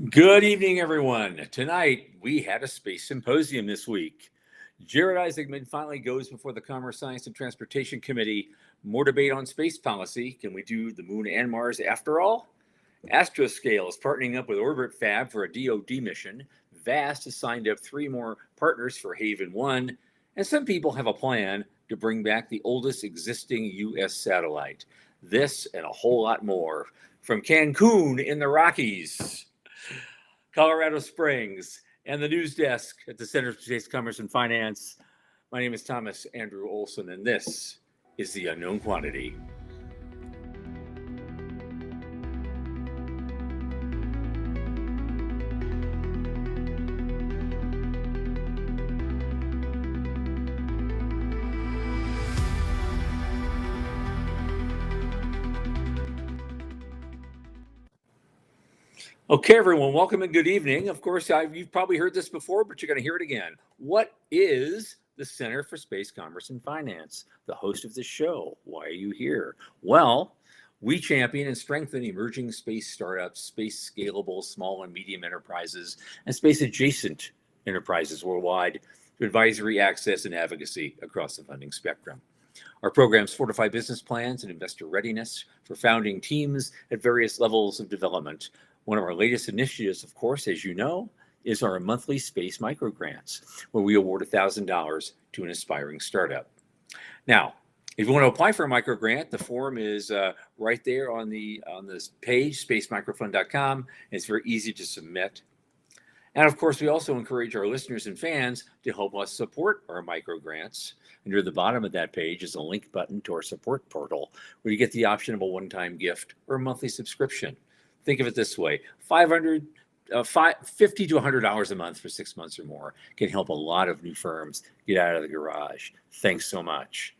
Good evening, everyone. Tonight, we had a Space Symposium this week. Jared Isaacman finally goes before the Commerce, Science, and Transportation Committee. More debate on space policy. Can we do the moon and Mars after all? Astroscale is partnering up with Orbit Fab for a DoD mission. VAST has signed up 3 more partners for Haven 1. And some people have a plan to bring back the oldest existing U.S. satellite. This and a whole lot more from Cancun in the Rockies, Colorado Springs, and the news desk at the Center for Space Commerce and Finance. My name is Thomas Andrew Olson, and this is The Unknown Quantity. Okay, everyone, welcome and good evening. Of course, you've probably heard this before, but you're going to hear it again. What is the Center for Space Commerce and Finance? The host of this show. Why are you here? Well, we champion and strengthen emerging space startups, space scalable small and medium enterprises, and space adjacent enterprises worldwide through advisory, access, and advocacy across the funding spectrum. Our programs fortify business plans and investor readiness for founding teams at various levels of development. One of our latest initiatives, of course, as you know, is our monthly space microgrants, where we award $1,000 to an aspiring startup. Now, if you want to apply for a microgrant, the form is right there on this page, spacemicrofund.com. It's very easy to submit. And of course, we also encourage our listeners and fans to help us support our microgrants. And near the bottom of that page is a link button to our support portal, where you get the option of a one-time gift or a monthly subscription. Think of it this way: $50 to $100 a month for 6 months or more can help a lot of new firms get out of the garage. Thanks so much.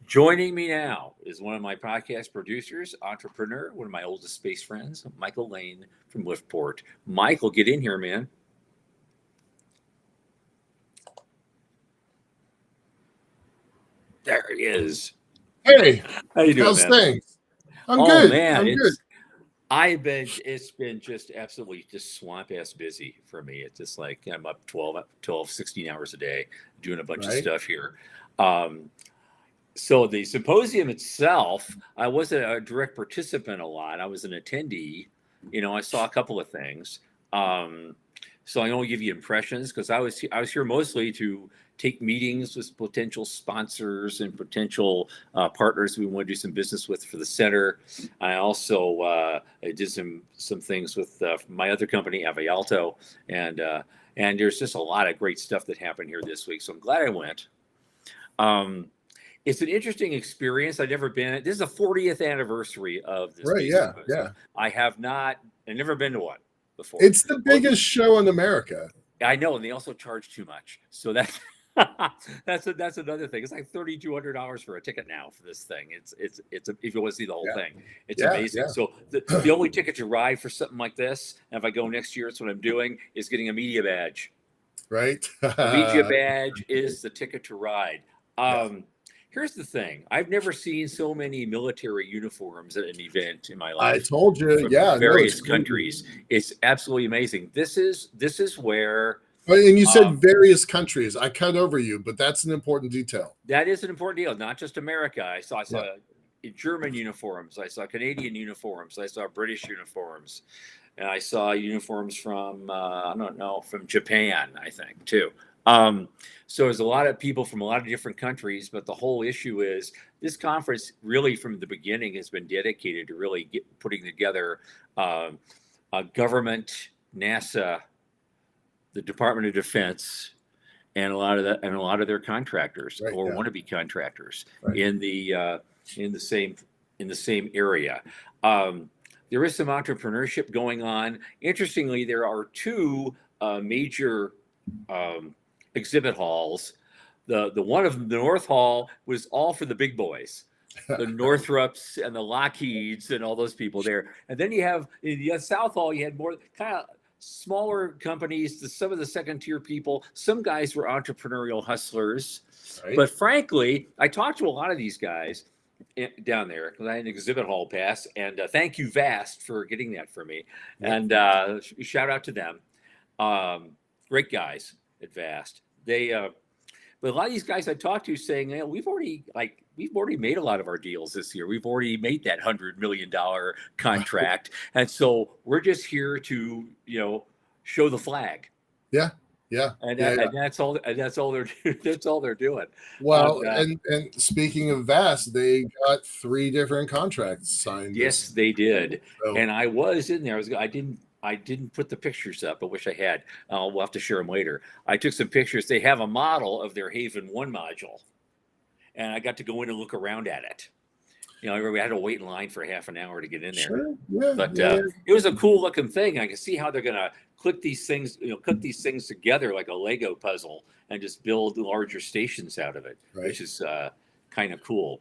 Joining me now is one of my podcast producers, entrepreneur, one of my oldest space friends, Michael Lane from Liftport. Michael, get in here, man. There he is. Hey, how you doing, how's man? Things? I'm good. Man, I'm good. It's been just absolutely just swamp ass busy for me. It's just like I'm up 16 hours a day doing a bunch of stuff here. So the symposium itself, I wasn't a direct participant a lot. I was an attendee. I saw a couple of things. So I only give you impressions because I was here mostly to take meetings with potential sponsors and potential partners we want to do some business with for the center. I also I did some things with my other company, Avialto, and there's just a lot of great stuff that happened here this week. So I'm glad I went. It's an interesting experience. I've never been. This is the 40th anniversary of this. Right? Yeah. I've never been to one before. It's the biggest show in America. I know, and they also charge too much. So that's another thing. It's like $3,200 for a ticket now for this thing. It's if you want to see the whole thing, it's amazing. Yeah. So the only ticket to ride for something like this, and if I go next year, it's what I'm doing, is getting a media badge. Right. A media badge is the ticket to ride. Here's the thing. I've never seen so many military uniforms at an event in my life. I told you, from various countries. It's absolutely amazing. This is where. And you said various countries. I cut over you, but that's an important detail. That is an important deal. Not just America. I saw German uniforms. I saw Canadian uniforms. I saw British uniforms. And I saw uniforms from, from Japan, I think, too. So there's a lot of people from a lot of different countries, but the whole issue is this conference really from the beginning has been dedicated to really putting together a government, NASA, the Department of Defense, and a lot of their contractors wannabe contractors in the same area. There is some entrepreneurship going on. Interestingly, there are 2 major exhibit halls. The one of the North Hall was all for the big boys, the Northrops and the Lockheeds and all those people there. And then you have in the South Hall, you had more kind of smaller companies, some of the second tier people. Some guys were entrepreneurial hustlers, but frankly, I talked to a lot of these guys, down there because I had an exhibit hall pass, and thank you Vast for getting that for me. Yep. And shout out to them. Great guys at Vast. But a lot of these guys I talked to saying, we've already made a lot of our deals this year. We've already made that $100 million contract, and so we're just here to show the flag. Yeah. And that's all. That's all they're doing. Well, and speaking of Vast, they got 3 different contracts signed. Yes, they did. So. And I was in there. I didn't put the pictures up. I wish I had. We'll have to share them later. I took some pictures. They have a model of their Haven 1 module, and I got to go in and look around at it. We had to wait in line for half an hour to get in there. Sure. Yeah, but it was a cool looking thing. I can see how they're gonna click these things, together like a Lego puzzle and just build larger stations out of it, right. Which is kind of cool.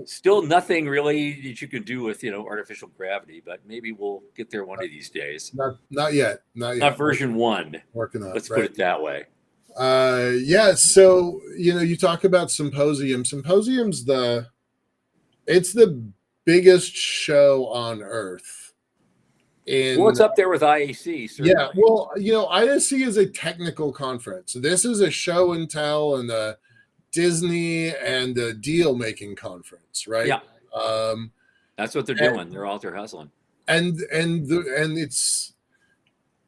Still nothing really that you can do with artificial gravity, but maybe we'll get there one of these days. Not yet. Not version 1. Working on. Let's put it that way. Yeah. So you talk about Symposium. Symposium's it's the biggest show on Earth. Well, it's up there with IAC. Certainly. Yeah. Well, IAC is a technical conference. This is a show and tell and a Disney and a deal making conference, right? Yeah. That's what they're doing. They're out there hustling. And it's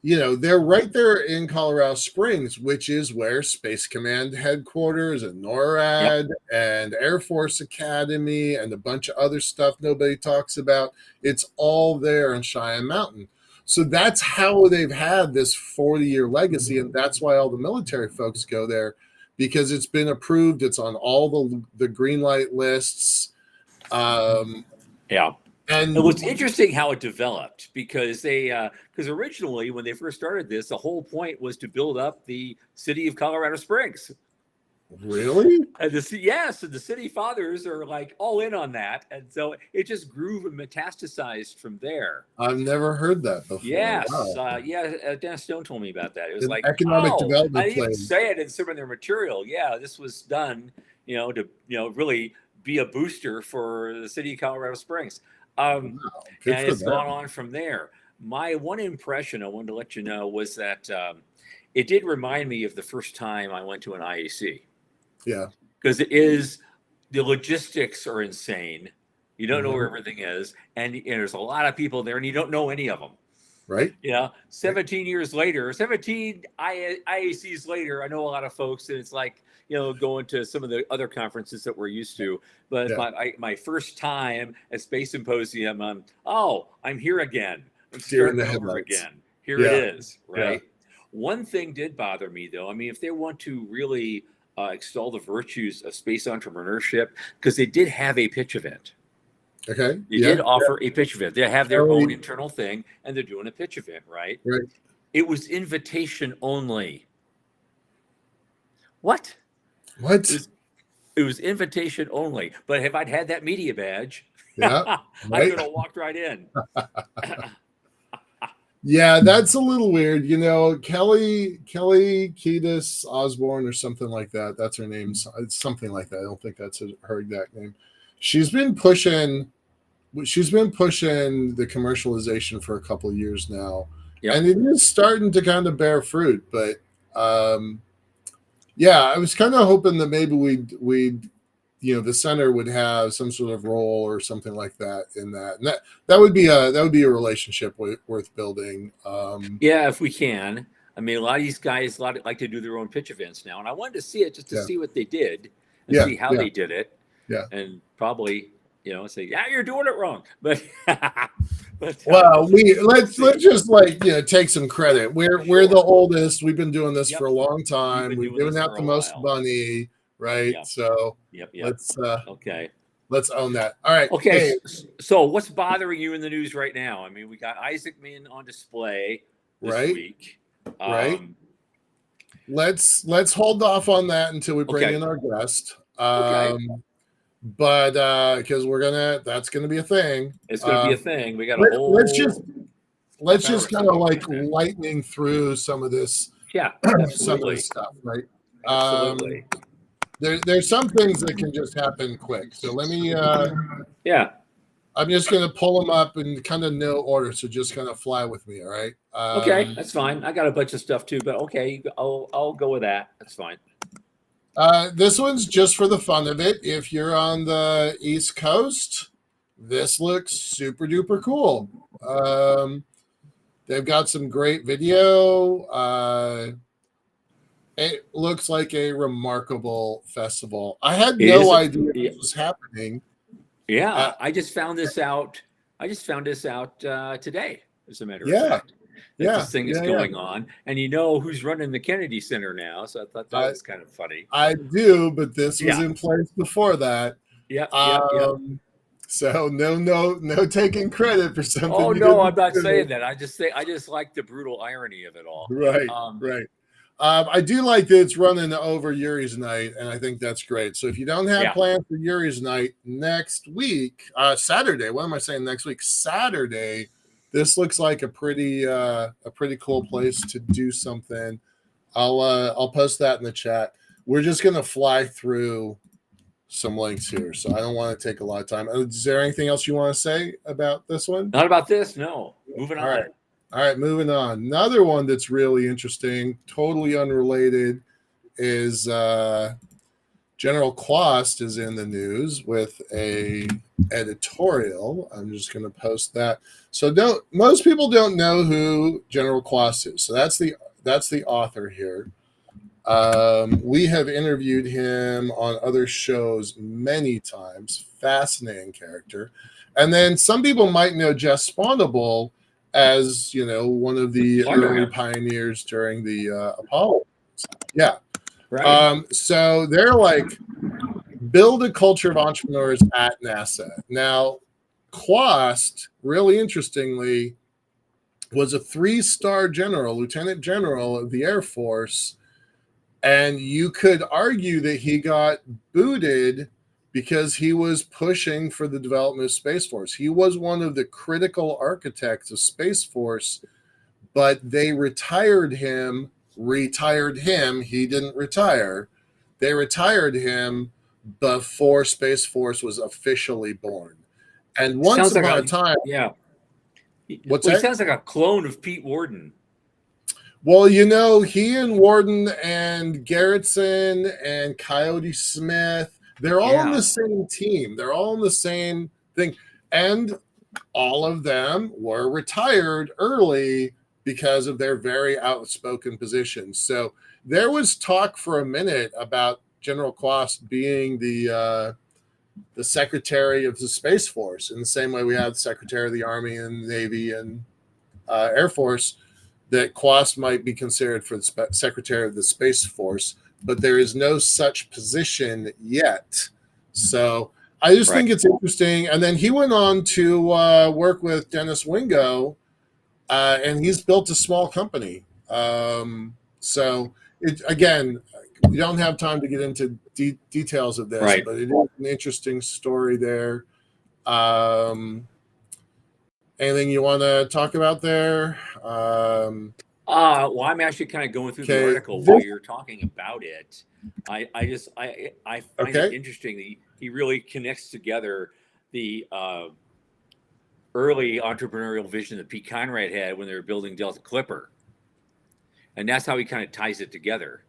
they're right there in Colorado Springs, which is where Space Command headquarters and NORAD and Air Force Academy and a bunch of other stuff nobody talks about. It's all there on Cheyenne Mountain. So that's how they've had this 40-year legacy, and that's why all the military folks go there, because it's been approved. It's on all the green light lists. And it was interesting how it developed because originally when they first started this, the whole point was to build up the city of Colorado Springs. Really? And the city fathers are like all in on that, and so it just grew and metastasized from there. I've never heard that before. Yes, wow. Dennis Stone told me about that. It was like economic development. I didn't even say it in some of their material. Yeah, this was done, to really be a booster for the city of Colorado Springs. And it's gone on from there. My one impression I wanted to let you know was that it did remind me of the first time I went to an IAC. Yeah. Because the logistics are insane. You don't know where everything is. And there's a lot of people there and you don't know any of them. Right. 17 years later, 17 IACs later, I know a lot of folks, and it's like, going to some of the other conferences that we're used to. But my first time at Space Symposium, I'm here again. I'm starting over again. Here it is, right? Yeah. One thing did bother me, though. I mean, if they want to really extol the virtues of space entrepreneurship, because they did have a pitch event. Okay. They did offer a pitch event. They have their own internal thing, and they're doing a pitch event, right? Right. It was invitation only. What? It was invitation only. But if I'd had that media badge, I could have walked right in. Yeah, that's a little weird. Kelly Kiedis Osborne or something like that. That's her name. It's something like that. I don't think that's her exact name. She's been pushing the commercialization for a couple of years now. Yep. And it is starting to kind of bear fruit. But I was kind of hoping that maybe we'd the center would have some sort of role or something like that in that. And that would be a relationship worth building. If we can. I mean, a lot of these guys like to do their own pitch events now. And I wanted to see it just to see what they did and see how they did it. Yeah. And probably, say, you're doing it wrong. But well, let's just take some credit. We're the oldest. We've been doing this for a long time. We've given out the most money, right? Yep. So let's own that. All right. Okay. Hey. So what's bothering you in the news right now? I mean, we got Isaacman on display this week. Right. Let's hold off on that until we bring in our guest. But because that's gonna be a thing. It's gonna be a thing. We got a whole. Let's just kind of lightning through some of this. Yeah, some of this stuff, right? Absolutely. there's some things that can just happen quick. So let me. Yeah. I'm just going to pull them up in kind of no order. So just kind of fly with me. All right. Okay, that's fine. I got a bunch of stuff too, but okay, I'll go with that. That's fine. This one's just for the fun of it. If you're on the East Coast, this looks super duper cool. They've got some great video. It looks like a remarkable festival. I had no idea this was happening. Yeah, I just found this out. Today, as a matter of Yeah. fact, that this thing is going on, and you know who's running the Kennedy Center now. So I thought that was kind of funny. I do, but this was in place before that. Yeah. So no taking credit for something. Oh no, I'm not saying that. I just like the brutal irony of it all. Right, right. I do like that it's running over Yuri's night, and I think that's great. So if you don't have plans for Yuri's night next week, Saturday. What am I saying? Next week, Saturday. This looks like a pretty cool place to do something. I'll post that in the chat. We're just gonna fly through some links here, so I don't want to take a lot of time. Is there anything else you want to say about this one? Not about this. No. Moving on. All right, moving on. Another one that's really interesting, totally unrelated, is General Quast is in the news with a editorial. I'm just going to post that. So most people don't know who General Quast is. So that's the author here. We have interviewed him on other shows many times. Fascinating character. And then some people might know Jess Spawnable as, one of the early pioneers during the Apollo. Yeah. Right. So they're like, build a culture of entrepreneurs at NASA. Now, Quast, really interestingly, was a 3-star general, lieutenant general of the Air Force. And you could argue that he got booted because he was pushing for the development of Space Force. He was one of the critical architects of Space Force, but they retired him. He didn't retire. They retired him before Space Force was officially born. And once upon a time... Yeah. What's that? He sounds like a clone of Pete Worden. Well, he and Worden and Garretson and Coyote Smith, they're all on the same team. They're all on the same thing. And all of them were retired early because of their very outspoken positions. So there was talk for a minute about General Quast being the secretary of the Space Force, in the same way we have the secretary of the Army and Navy and Air Force, that Quast might be considered for the secretary of the Space Force, but there is no such position yet. So I just think it's interesting. And then he went on to work with Dennis Wingo, and he's built a small company. So again, we don't have time to get into details of this, but it is an interesting story there. Anything you want to talk about there? Well, I'm actually kind of going through the article while you're talking about it. I find it interesting that he really connects together the early entrepreneurial vision that Pete Conrad had when they were building Delta Clipper, and that's how he kind of ties it together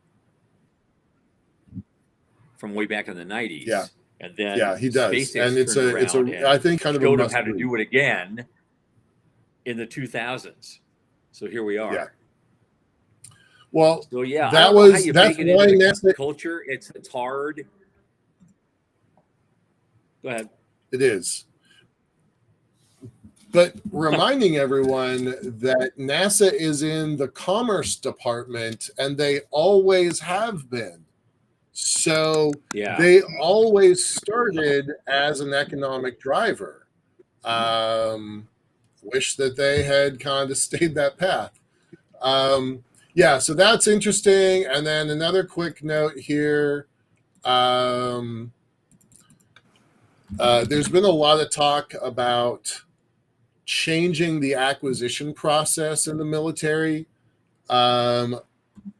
from way back in the 90s. Yeah, and then he does, and it's a I think kind of showed him how to do it again in the 2000s. So here we are. Yeah. Well, so yeah, that's why NASA culture. It's hard. Go ahead. It is. But reminding everyone that NASA is in the Commerce Department, and they always have been. So they always started as an economic driver. Wish that they had kind of stayed that path. So that's interesting. And then another quick note here. There's been a lot of talk about changing the acquisition process in the military.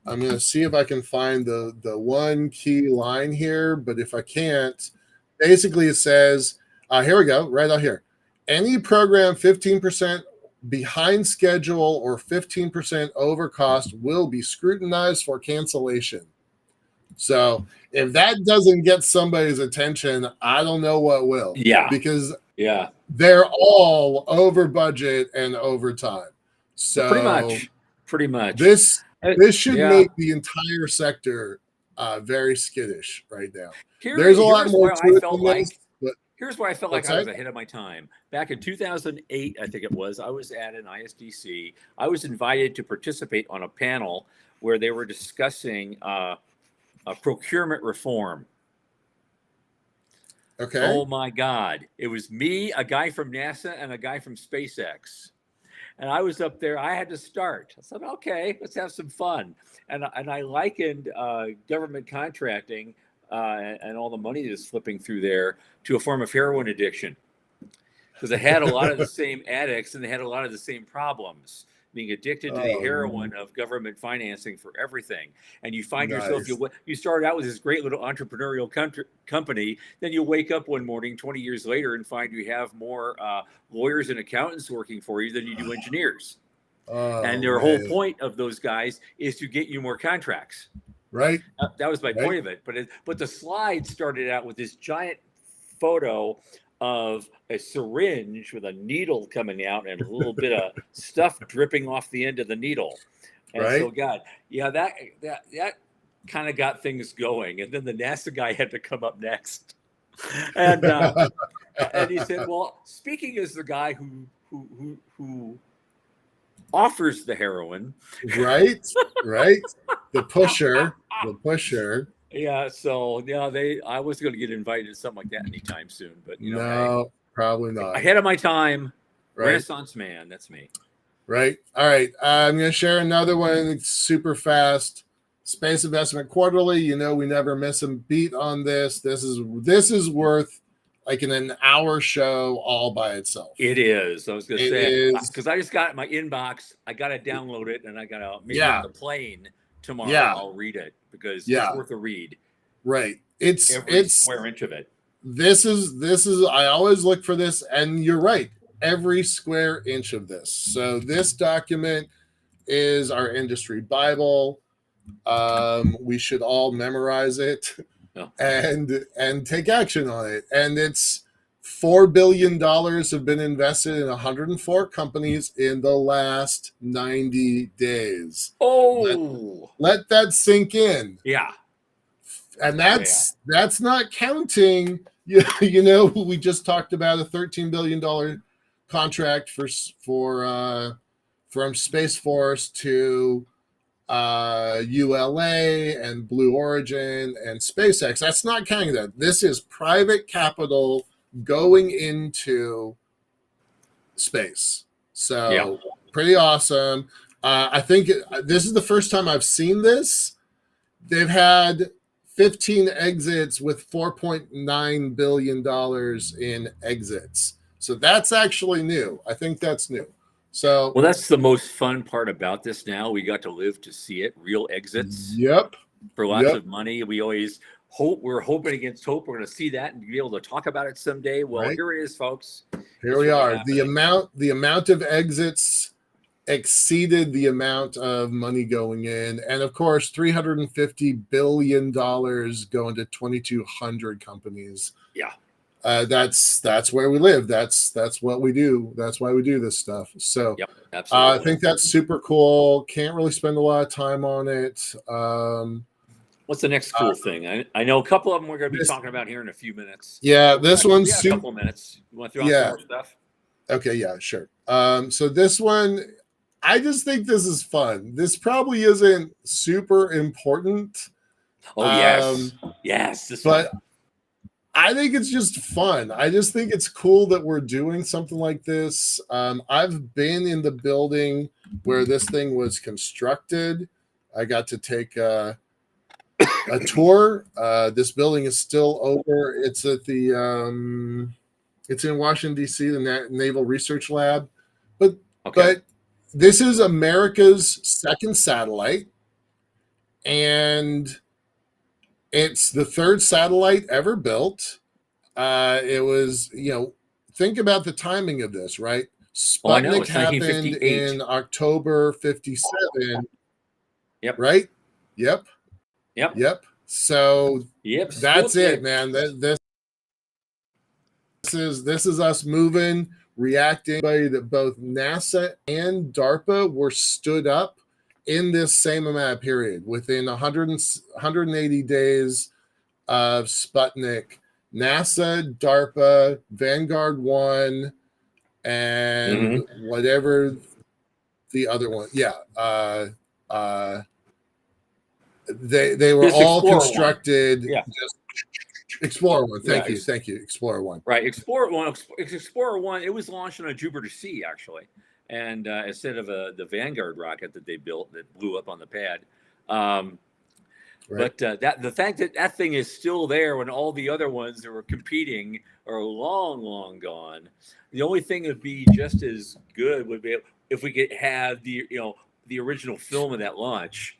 I'm going to see if I can find the one key line here, but if I can't, basically it says, here we go, right out here. Any program 15% behind schedule or 15% over cost will be scrutinized for cancellation. So if that doesn't get somebody's attention, I don't know what will. Yeah. Because Yeah. they're all over budget and over time. So pretty much. This should Yeah. make the entire sector very skittish right now. There's a lot more to it than this, but here's where I felt like I was ahead of my time. Back in 2008, I think it was, I was at an ISDC. I was invited to participate on a panel where they were discussing a procurement reform. Okay. Oh my God. It was me, a guy from NASA, and a guy from SpaceX. And I was up there. I had to start. I said, okay, let's have some fun. And I likened government contracting and all the money that's slipping through there to a form of heroin addiction. Because they had a lot of the same addicts and they had a lot of the same problems, being addicted to the heroin of government financing for everything. And you find yourself, you start out with this great little entrepreneurial company, then you wake up one morning 20 years later and find you have more lawyers and accountants working for you than you do engineers. And their whole point of those guys is to get you more contracts. Right. That was my point of it. But the slide started out with this giant photo of a syringe with a needle coming out and a little bit of stuff dripping off the end of the needle. And so, God, yeah, that kind of got things going. And then the NASA guy had to come up next. And and he said, well, speaking as the guy who offers the heroin. Right. The pusher. Yeah, so I was going to get invited to something like that anytime soon, but no, probably not. Ahead of my time, right. Renaissance man, that's me. Right. All right. I'm going to share another one super fast. Space Investment Quarterly. We never miss a beat on this. This is worth like an hour show all by itself. It is. I was going to say, because I just got it in my inbox. I got to download it, and I got to maybe on the plane tomorrow. I'll read it because it's worth a read. Right. It's square inch of it. This is. I always look for this, and you're right. Every square inch of this. So this document is our industry Bible. We should all memorize it and take action on it. And it's $4 billion have been invested in 104 companies in the last 90 days. Oh, let that sink in. Yeah. And that's not counting, we just talked about a $13 billion contract from Space Force to ULA and Blue Origin and SpaceX. That's not counting that. This is private capital going into space. So pretty awesome. I think this is the first time I've seen this. They've had 15 exits with $4.9 billion in exits. So that's actually new. I think that's new. So, well, that's the most fun part about this now. We got to live to see it, real exits. Yep. For lots of money. We always we're hoping against hope we're going to see that and be able to talk about it someday. Well, here it is, folks. Here we are. The amount of exits exceeded the amount of money going in. And of course, $350 billion going to 2,200 companies. Yeah. That's where we live. That's what we do. That's why we do this stuff. So absolutely. I think that's super cool. Can't really spend a lot of time on it. What's the next cool thing? I know a couple of them we're going to be talking about here in a few minutes. Yeah, this one's a couple of minutes. You want to throw out some more stuff? Okay, yeah, sure. So this one, I just think this is fun. This probably isn't super important. Oh, yes. But I think it's just fun. I just think it's cool that we're doing something like this. I've been in the building where this thing was constructed. I got to take a tour. This building is still over. It's at the it's in Washington, D.C., the Naval Research Lab. But this is America's second satellite. and it's the third satellite ever built. It was, think about the timing of this, right? Oh, I know. Sputnik It's happened 1958. in October 57, Yep. right? Yep. Yep. Yep. So Yep. that's it, Sputnik. man. This is us moving, reacting. That both NASA and DARPA were stood up in this same amount of period within 180 days of Sputnik. NASA, DARPA, Vanguard 1, and whatever the other one. Yeah. They were This all Explorer constructed. one. Yeah. Just Explorer 1. Thank Yeah, you. Thank you. Explorer 1. Right. Explorer 1, it was launched on a Jupiter C, actually. And instead of the Vanguard rocket that they built that blew up on the pad. Right. But the fact that that thing is still there when all the other ones that were competing are long, long gone. The only thing that would be just as good would be if we could have the original film of that launch,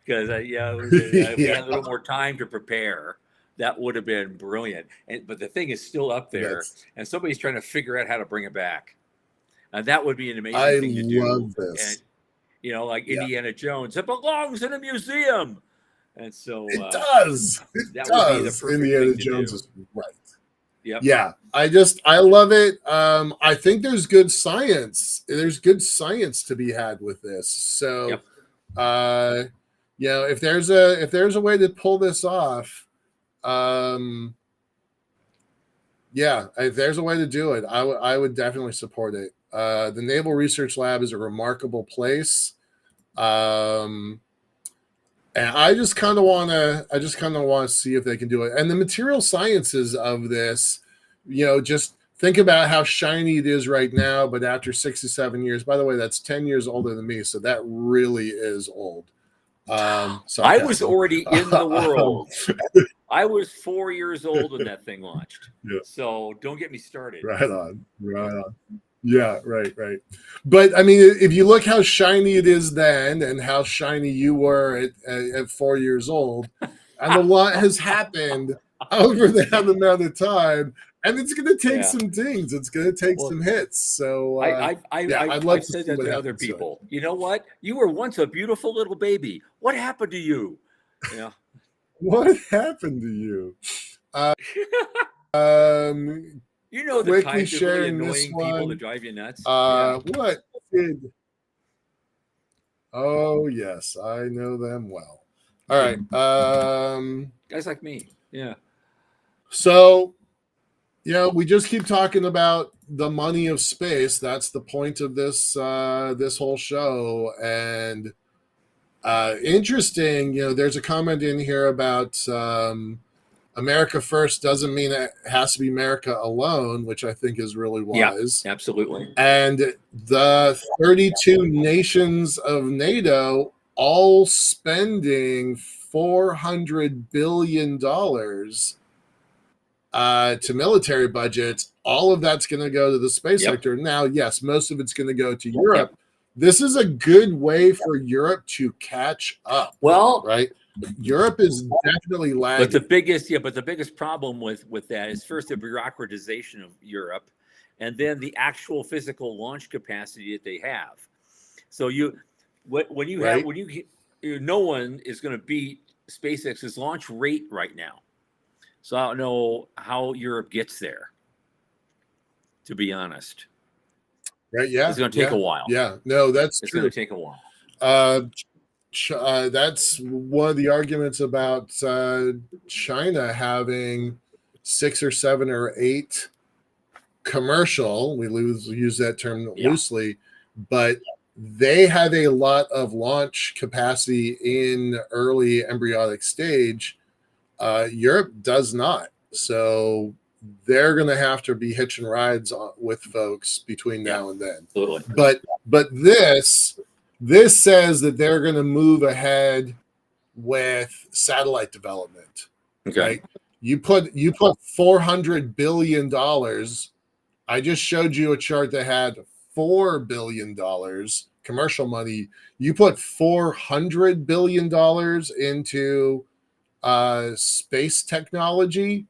because if we had a little more time to prepare, that would have been brilliant. But the thing is still up there, and somebody's trying to figure out how to bring it back. And that would be an amazing thing to do. Love this. And like Indiana Jones, it belongs in a museum. And so it does. It that does. would be the perfect Indiana thing Jones to do. is right. Yep. Yeah. I love it. I think there's good science. There's good science to be had with this. So if there's a way to pull this off, if there's a way to do it, I would definitely support it. The Naval Research Lab is a remarkable place. And I just kind of want to see if they can do it. And the material sciences of this, just think about how shiny it is right now, but after 67 years, by the way, that's 10 years older than me. So that really is old. I was already in the world. I was 4 years old when that thing launched. Yeah. So don't get me started. Right on. Yeah, right. But I mean, if you look how shiny it is then and how shiny you were at 4 years old, and a lot has happened over that amount of time, and it's going to take some dings. It's going to take some hits. So I'd love to said that to other people. You know what? You were once a beautiful little baby. What happened to you? Yeah. What happened to you? You know the kinds of really annoying people that drive you nuts. What did? Oh yes, I know them well. All right, guys like me. Yeah. So, we just keep talking about the money of space. That's the point of this this whole show. And interesting, there's a comment in here about America first doesn't mean it has to be America alone, which I think is really wise. Yeah, absolutely. And the 32 nations of NATO all spending $400 billion to military budgets. All of that's going to go to the space sector. Now, yes, most of it's going to go to Europe. This is a good way for Europe to catch up. Well, right? Europe is definitely lagging. But the biggest problem with that is first the bureaucratization of Europe, and then the actual physical launch capacity that they have. So no one is going to beat SpaceX's launch rate right now. So I don't know how Europe gets there, to be honest. Right? Yeah, it's going to take a while. Yeah, no, that's true. It's going to take a while. That's one of the arguments about China having 6 or 7 or 8 commercial. We use that term loosely, but they have a lot of launch capacity in early embryonic stage. Europe does not. So they're going to have to be hitching rides with folks between now and then. Absolutely. But this says that they're going to move ahead with satellite development. Okay. Right? You put $400 billion. I just showed you a chart that had $4 billion commercial money. You put $400 billion into space technology,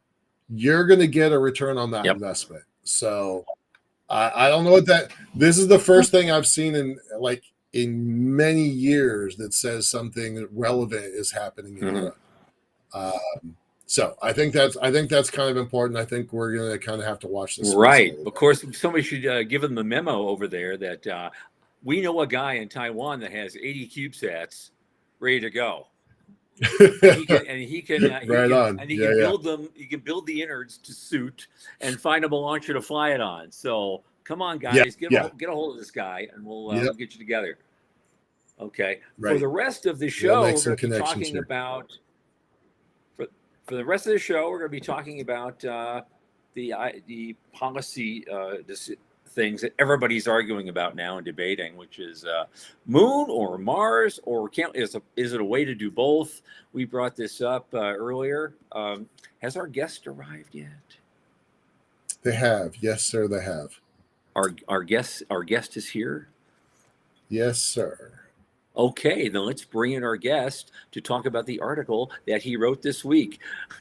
you're going to get a return on that investment. So I don't know what this is the first thing I've seen in many years that says something relevant is happening in Europe. So I think that's kind of important. I think we're going to kind of have to watch this. Right. Of course, somebody should give them the memo over there that we know a guy in Taiwan that has 80 CubeSats ready to go. He can build them. He can build the innards to suit and find them a launcher to fly it on. So come on, guys, get a hold of this guy, and we'll get you together. Okay. Right. For the rest of the show, we're going to be talking about. For the rest of the show, we're going to be talking about the policy things that everybody's arguing about now and debating, which is Moon or Mars, or is it a way to do both? We brought this up earlier. Has our guest arrived yet? They have. Yes, sir, they have. Our guest is here? Yes, sir. Okay, then let's bring in our guest to talk about the article that he wrote this week.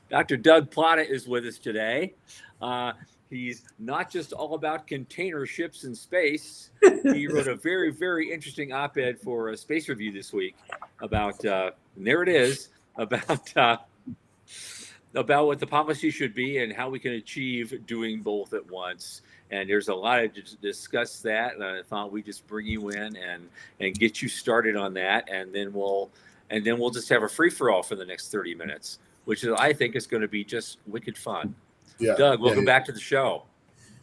Dr. Doug Plata is with us today. He's not just all about container ships in space. He wrote a very, very interesting op-ed for Space Review this week about, and there it is, about what the policy should be and how we can achieve doing both at once. And there's a lot to discuss that. And I thought we'd just bring you in and get you started on that, and then we'll just have a free-for-all for the next 30 minutes, which I think is going to be just wicked fun. Yeah, Doug, welcome back to the show.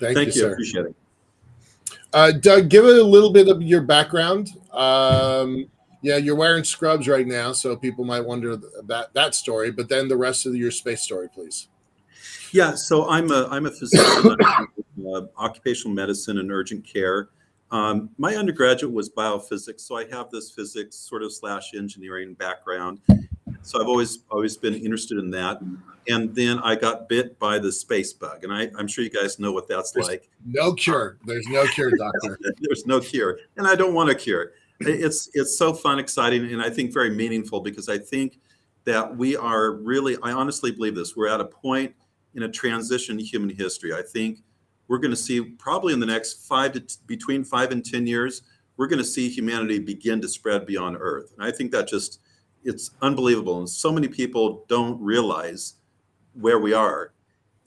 Thank you, sir. Appreciate it. Doug, give it a little bit of your background. You're wearing scrubs right now, so people might wonder about that story. But then the rest of your space story, please. Yeah, so I'm a physician, occupational medicine and urgent care. My undergraduate was biophysics, so I have this physics sort of / engineering background. So I've always been interested in that. And then I got bit by the space bug, and I'm sure you guys know what that's like. No cure. There's no cure, doctor. There's no cure, and I don't want a cure. It's so fun, exciting, and I think very meaningful, because I think that we are really, I honestly believe this, we're at a point in a transition in human history. I think we're going to see probably in the next between 5 and 10 years, we're going to see humanity begin to spread beyond Earth. And I think that it's unbelievable. And so many people don't realize where we are.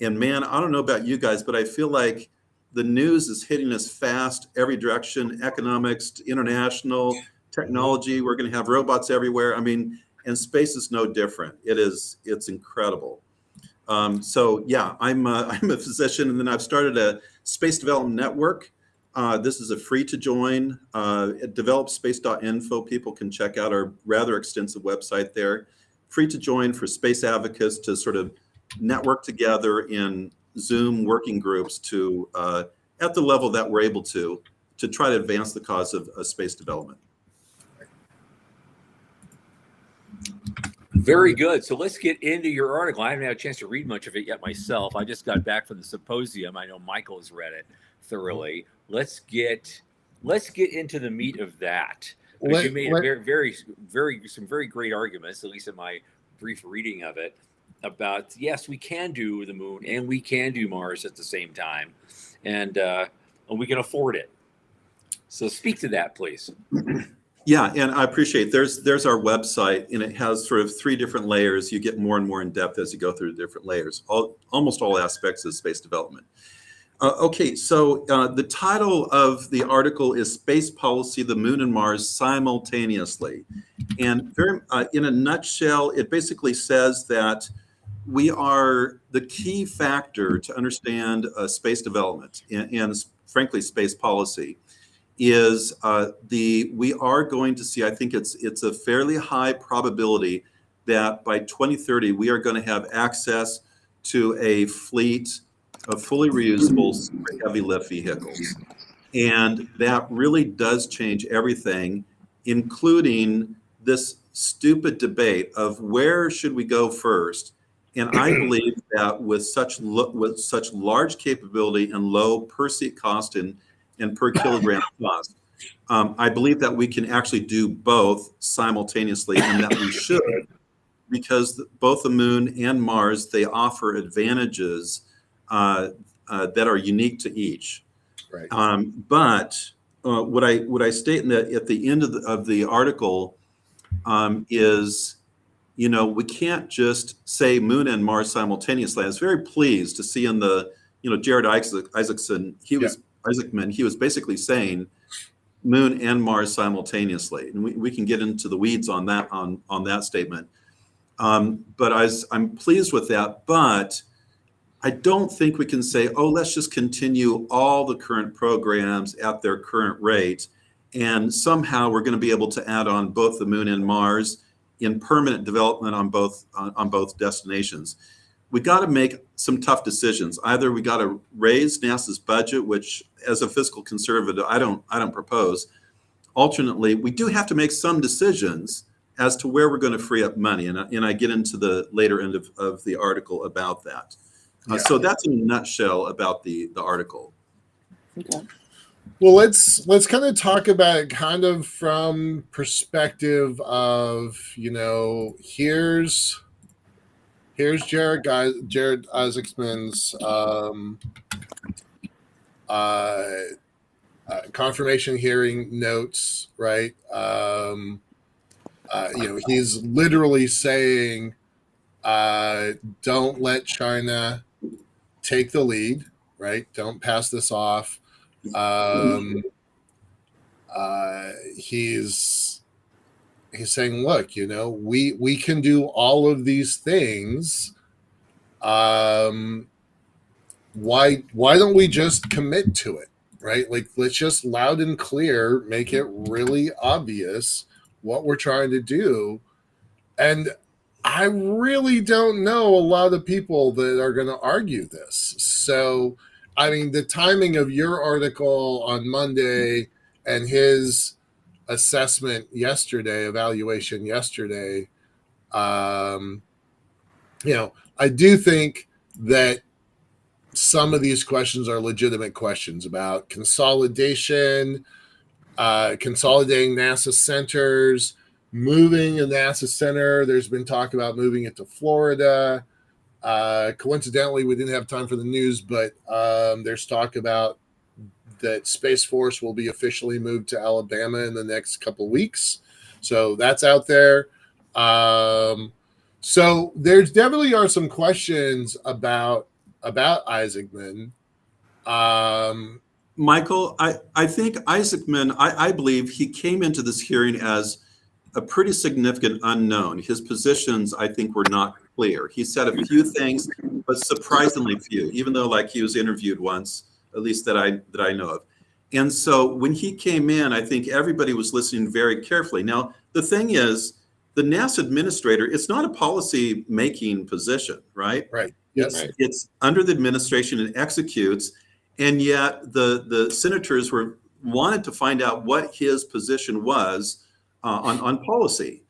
And man, I don't know about you guys, but I feel like the news is hitting us fast, every direction, economics, international, technology. We're going to have robots everywhere. I mean, and space is no different. It's incredible. So yeah, I'm a physician, and then I've started a space development network. This is a free to join, developspace.info. People can check out our rather extensive website there. Free to join for space advocates to sort of network together in Zoom working groups to, at the level that we're able to try to advance the cause of space development. Very good. So let's get into your article. I haven't had a chance to read much of it yet myself. I just got back from the symposium. I know Michael has read it thoroughly. Let's get into the meat of that. You made some very great arguments, at least in my brief reading of it, about yes, we can do the moon and we can do Mars at the same time, and we can afford it. So speak to that, please. Yeah, and I appreciate there's our website, and it has sort of 3 different layers. You get more and more in depth as you go through the different layers, almost all aspects of space development. Okay, so the title of the article is Space Policy, the Moon and Mars Simultaneously. And very, in a nutshell, it basically says that we are the key factor to understand space development and frankly, space policy is we are going to see, I think it's a fairly high probability that by 2030, we are going to have access to a fleet of fully reusable super heavy lift vehicles. And that really does change everything, including this stupid debate of where should we go first. And I believe that with such large capability and low per seat cost and per kilogram cost, I believe that we can actually do both simultaneously, and that we should, because both the moon and Mars, they offer advantages that are unique to each. Right. But what I state in at the end of the article is, we can't just say moon and Mars simultaneously. I was very pleased to see in the, Jared Isaacman, he was basically saying moon and Mars simultaneously, and we can get into the weeds on that on that statement. But I'm pleased with that, but I don't think we can say, oh, let's just continue all the current programs at their current rate, and somehow we're going to be able to add on both the moon and Mars in permanent development on both destinations. We got to make some tough decisions. Either we got to raise NASA's budget, which as a fiscal conservative, I don't propose. Alternately, we do have to make some decisions as to where we're going to free up money. And I get into the later end of the article about that. So that's in a nutshell about the article. Okay. Well, let's kind of talk about it kind of from perspective of, here's Jared Isaacman's confirmation hearing notes, right? He's literally saying, don't let China take the lead, right? Don't pass this off. He's saying, look, we can do all of these things. Why don't we just commit to it, right? Like, let's just loud and clear make it really obvious what we're trying to do. And I really don't know a lot of people that are going to argue this. So, I mean, the timing of your article on Monday and his evaluation yesterday, I do think that some of these questions are legitimate questions about consolidation, consolidating NASA centers, moving a NASA center. There's been talk about moving it to Florida. Coincidentally, we didn't have time for the news, but there's talk about that Space Force will be officially moved to Alabama in the next couple weeks. So that's out there. So there's definitely are some questions about Isaacman. Michael, I think Isaacman, I believe he came into this hearing as a pretty significant unknown. His positions, I think, were not clear. He said a few things, but surprisingly few, even though he was interviewed once, at least that I know of. And so when he came in, I think everybody was listening very carefully. Now, the thing is, the NASA administrator, it's not a policy making position, right? Right. Yes. It's under the administration and executes. And yet the senators wanted to find out what his position was on policy.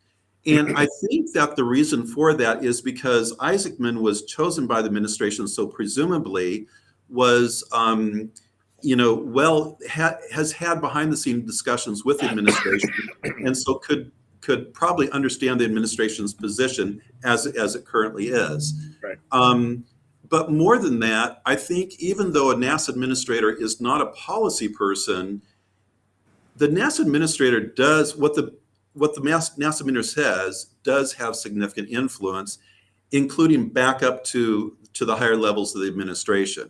And I think that the reason for that is because Isaacman was chosen by the administration, so presumably was, has had behind the scenes discussions with the administration, and so could probably understand the administration's position as it currently is. Right. But more than that, I think even though a NASA administrator is not a policy person, the NASA administrator does what the NASA administrator says does have significant influence, including back up to the higher levels of the administration.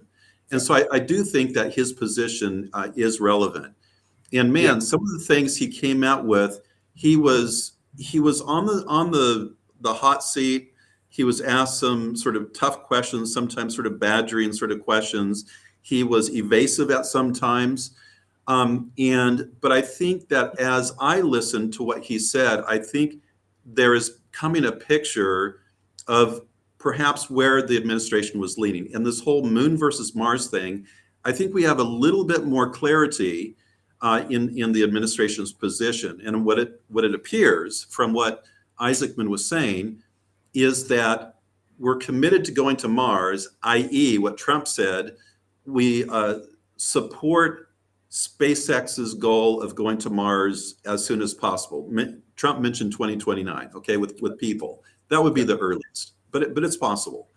And so I do think that his position is relevant. And man, some of the things he came out with, he was on the hot seat. He was asked some sort of tough questions, sometimes sort of badgering sort of questions. He was evasive at some times. But I think that as I listened to what he said, I think there is coming a picture of perhaps where the administration was leaning. And this whole moon versus Mars thing, I think we have a little bit more clarity in the administration's position. And what it appears from what Isaacman was saying is that we're committed to going to Mars, i.e. what Trump said, we support SpaceX's goal of going to Mars as soon as possible. Trump mentioned 2029, okay, with people. That would be the earliest, but it's possible.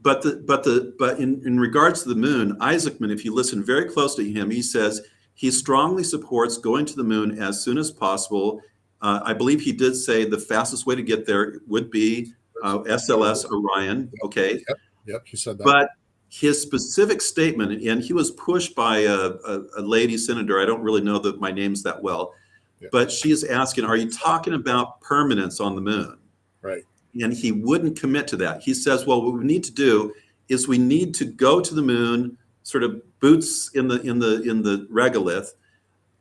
But in regards to the moon, Isaacman, if you listen very closely to him, he says he strongly supports going to the moon as soon as possible. I believe he did say the fastest way to get there would be SLS Orion, okay? Yep, he said that. But his specific statement, and he was pushed by a lady senator, I don't really know my names that well, but she is asking, are you talking about permanence on the moon? Right. And he wouldn't commit to that. He says, well, what we need to do is we need to go to the moon, sort of boots in the regolith,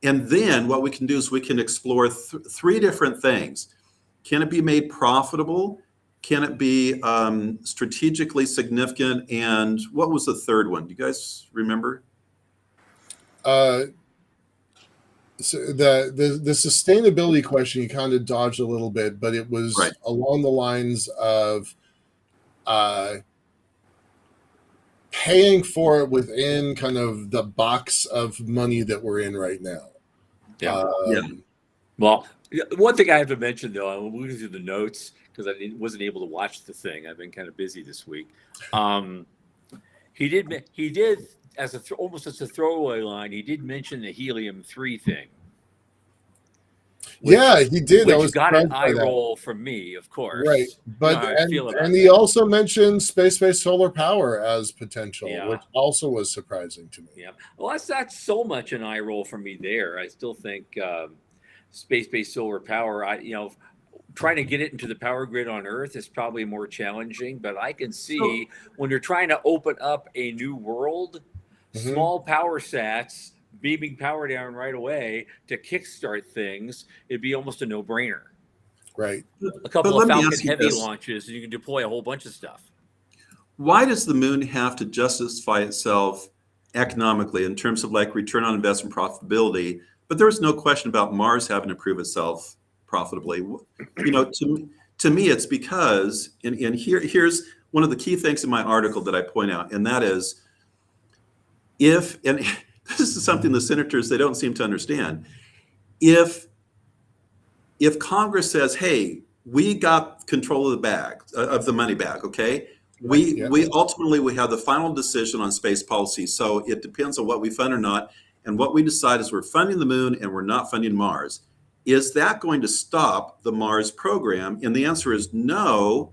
and then what we can do is we can explore three different things. Can it be made profitable? Can it be strategically significant? And what was the third one? Do you guys remember? So the sustainability question you kind of dodged a little bit, but it was along the lines of paying for it within kind of the box of money that we're in right now. Well, one thing I have to mention, though, I'm moving through the notes because I wasn't able to watch the thing. I've been kind of busy this week. He did as almost as a throwaway line. He did mention the helium-3 thing. He did. Which got an eye roll from me, of course. Right, but and he also mentioned space-based solar power as potential, which also was surprising to me. Yeah, well, that's not so much an eye roll from me there. I still think space-based solar power. Trying to get it into the power grid on Earth is probably more challenging, but I can see when you're trying to open up a new world, small power sats beaming power down right away to kickstart things, it'd be almost a no-brainer. Right. A couple of Falcon Heavy launches, and you can deploy a whole bunch of stuff. Why does the moon have to justify itself economically in terms of like return on investment profitability? But there's no question about Mars having to prove itself profitably. To me, it's because, and here's one of the key things in my article that I point out, and that is, this is something the senators, they don't seem to understand. If Congress says, hey, we got control of the bag, of the money bag, okay? We ultimately have the final decision on space policy. So it depends on what we fund or not. And what we decide is we're funding the moon and we're not funding Mars. Is that going to stop the Mars program? And the answer is no,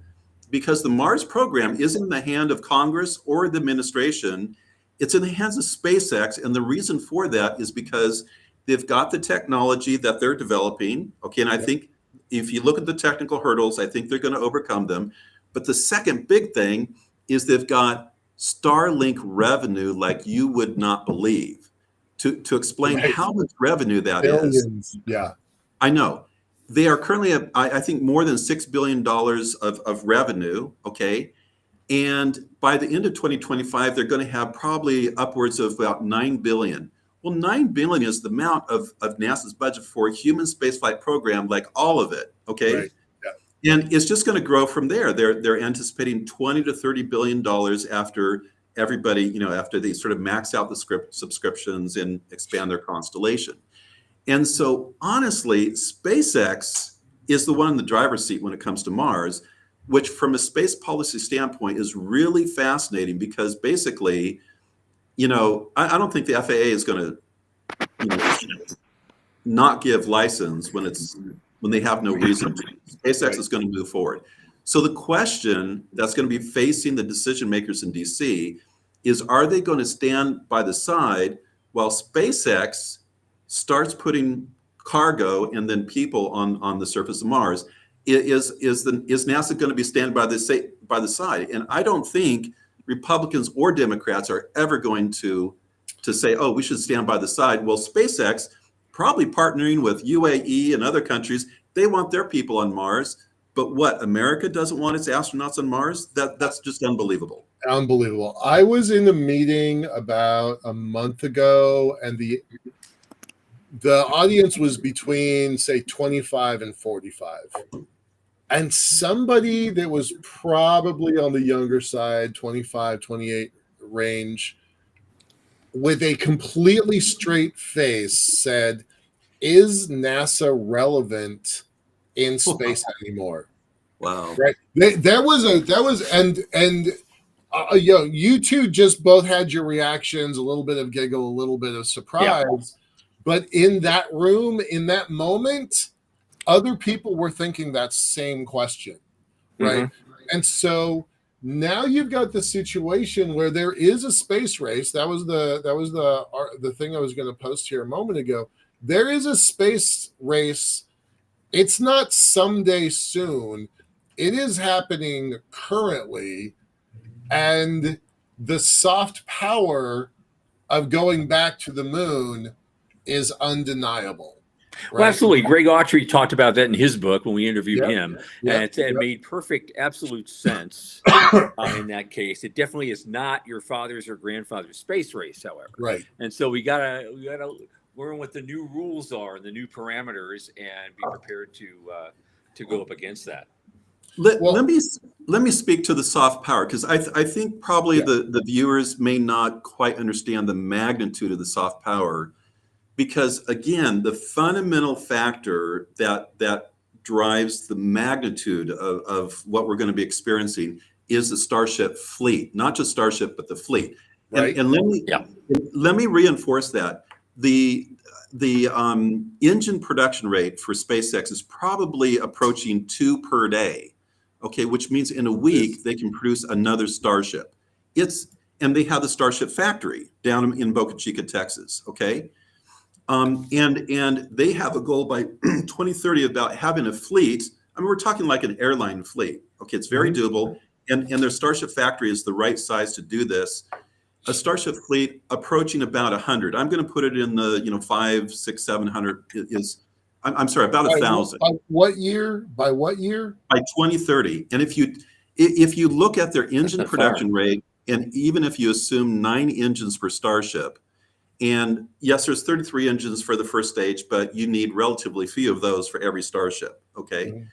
because the Mars program isn't in the hand of Congress or the administration. It's in the hands of SpaceX. And the reason for that is because they've got the technology that they're developing. Okay. And I think if you look at the technical hurdles, I think they're going to overcome them. But the second big thing is they've got Starlink revenue like you would not believe. To explain how much revenue that is. Yeah. I know. They are currently at, I think, more than $6 billion of revenue, okay? And by the end of 2025, they're going to have probably upwards of about $9 billion. Well, $9 billion is the amount of NASA's budget for a human spaceflight program, like all of it, okay? Right. Yeah. And it's just going to grow from there. They're anticipating $20 to $30 billion after everybody, after they sort of max out the subscriptions and expand their constellation. And so honestly, SpaceX is the one in the driver's seat when it comes to Mars, which from a space policy standpoint is really fascinating because basically, I don't think the FAA is going to not give license when they have no reason to. SpaceX is going to move forward. So the question that's going to be facing the decision makers in DC is, are they going to stand by the side while SpaceX starts putting cargo and then people on the surface of Mars? Is NASA going to be standing by the side? And I don't think Republicans or Democrats are ever going to say, oh, we should stand by the side. Well, SpaceX, probably partnering with UAE and other countries, they want their people on Mars. But what, America doesn't want its astronauts on Mars? That's just unbelievable. Unbelievable. I was in a meeting about a month ago, and the audience was between, say, 25 and 45. And somebody that was probably on the younger side, 25, 28 range, with a completely straight face said, "Is NASA relevant in space anymore?" Wow. Right. You two just both had your reactions, a little bit of giggle, a little bit of surprise. But in that room, in that moment, other people were thinking that same question, right? Mm-hmm. And so now you've got the situation where there is a space race. That was the thing I was going to post here a moment ago. There is a space race. It's not someday soon. It is happening currently, and the soft power of going back to the moon is undeniable. Right? Well, absolutely. Greg Autry talked about that in his book when we interviewed Yep. him, Yep. and it made perfect, absolute sense in that case. It definitely is not your father's or grandfather's space race, however. Right. And so we gotta learn what the new rules are, the new parameters, and be prepared to go up against that. Let me speak to the soft power, because I think probably the viewers may not quite understand the magnitude of the soft power, because again, the fundamental factor that drives the magnitude of what we're going to be experiencing is the Starship fleet, not just Starship, but the fleet. Right. And let me reinforce that the engine production rate for SpaceX is probably approaching 2 per day. Okay, which means in a week they can produce another Starship. And they have the Starship factory down in Boca Chica, Texas. Okay, and they have a goal by 2030 about having a fleet. I mean, we're talking like an airline fleet. Okay, it's very doable, and their Starship factory is the right size to do this. A Starship fleet approaching about 100. I'm going to put it in the 500, 600, 700 is. I'm sorry, about 1,000. By what year? By 2030. And if you look at their engine production rate, and even if you assume 9 engines per Starship, and yes, there's 33 engines for the first stage, but you need relatively few of those for every Starship. Okay,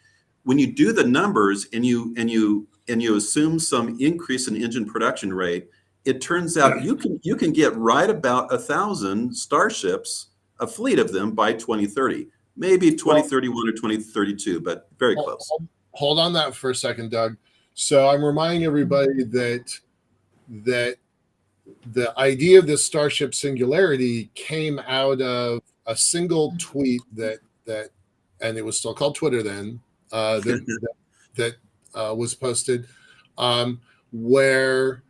when you do the numbers and you assume some increase in engine production rate, it turns out you can get right about 1,000 Starships, a fleet of them, by 2030. Maybe 2031 or 2032, but very close. Hold on that for a second, Doug. So I'm reminding everybody that the idea of this Starship singularity came out of a single tweet that and it was still called Twitter then, that was posted, where